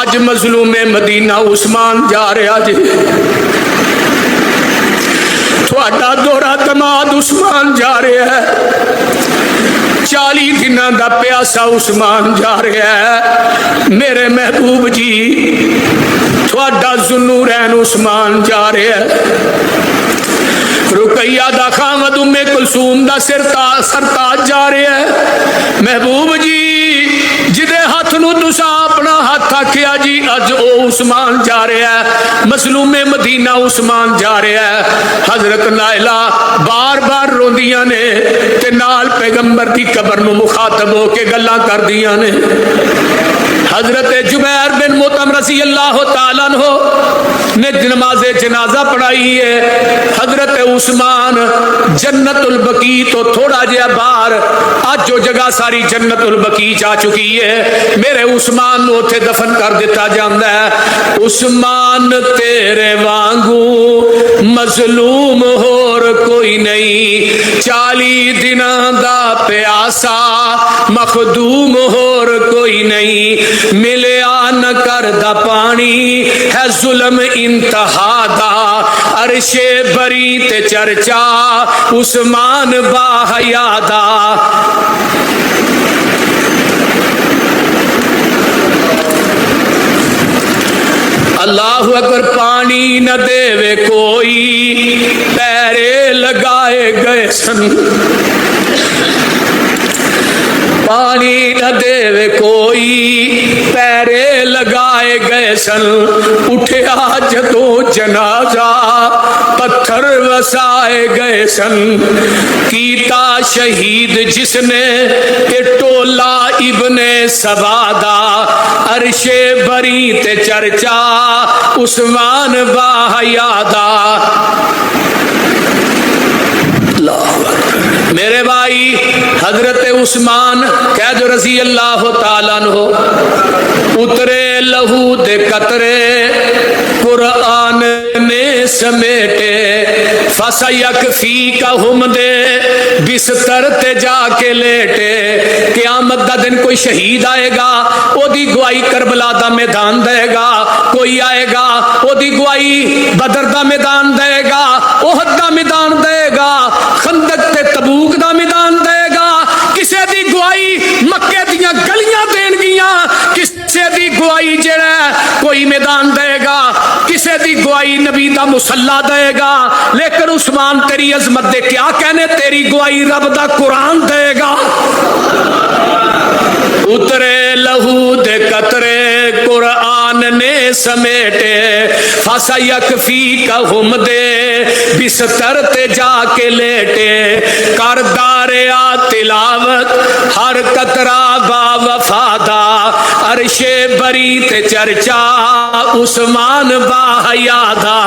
اج مظلوم مدینہ عثمان جا رہا جی، تھوڑا دورہ دماد عثمان جا رہا ہے، 40 دنوں دا پیاسا عثمان جا رہا ہے، میرے محبوب جی تھوڑا ذوالنورین عثمان جا رہا ہے، رقیہ دا خامد ام کلثوم دا سرتاج جا رہا ہے، محبوب جی جدے ہاتھ نو تسا اپنا ہاتھ آکھیا جی اج او عثمان جا رہا ہے، مظلوم مدینہ عثمان جا رہا ہے۔ حضرت نائلہ بار بار روندیاں نے تے نال پیغمبر دی قبر نو مخاطب ہو کے گلاں کر دیاں نے۔ حضرت جبیر بن مطعم رضی اللہ تعالیٰ عنہ نے نماز جنازہ پڑھائی ہے، حضرت عثمان جنت البقیع تو تھوڑا جہا باہر، آج جو جگہ ساری جنت البقیع جا چکی ہے، میرے عثمان نو اتھے دفن کر دیتا جاندہ ہے۔ عثمان تیرے وانگو مظلوم ہور کوئی نہیں، 40 دنوں دا پیاسا مخدوم ہور کوئی نہیں، ملیا نہ کردہ پانی ہے ظلم انتہا دا، عرش بری تے چرچا عثمان با حیا دا۔ اللہ اکبر، پانی نہ دے کوئی پیرے لگائے گئے سن، پانی نہ دے کوئی پیرے لگائے گئے سن، اٹھیا جدو جنازہ پتھر وسائے گئے سن، کیتا شہید جس نے کہ ٹولا ابن سبادہ، عرش بری تے چرچا عثمان با حیا دا۔ میرے بھائی حضرت عثمان کہہ جو رضی اللہ تعالیٰ عنہ، اترے لہو دے قطرے قرآن نے سمیٹے، فَسَيَكْفِيكَهُمْ دے بستر تے جا کے لیٹے، قیامت دا دن کوئی شہید آئے گا، او دی گواہی کربلا دا میدان دے گا، کوئی آئے گا او دی گواہی بدر دا میدان دے گا، احد دا میدان دے گا، خندق تے تبوک دا میدان دے گا، کسے دی گواہی مکے دیاں گلیاں دین گیاں، کسے دی گواہی جڑا کوئی میدان دے گا، کسے دی گواہی نبی دا مصلی دے گا، لیکن عثمان تیری عظمت دے کیا کہنے، تیری گواہی رب دا قرآن دے گا۔ اترے لہو دے قطرے قرآن نے سمیٹے، فَسَيَكْفِيكَهُمْ دے بستر تے جا کے لیٹے، کر داریا تلاوت ہر قطرہ با وفادا، عرش بری تے چرچا عثمان با حیا دا۔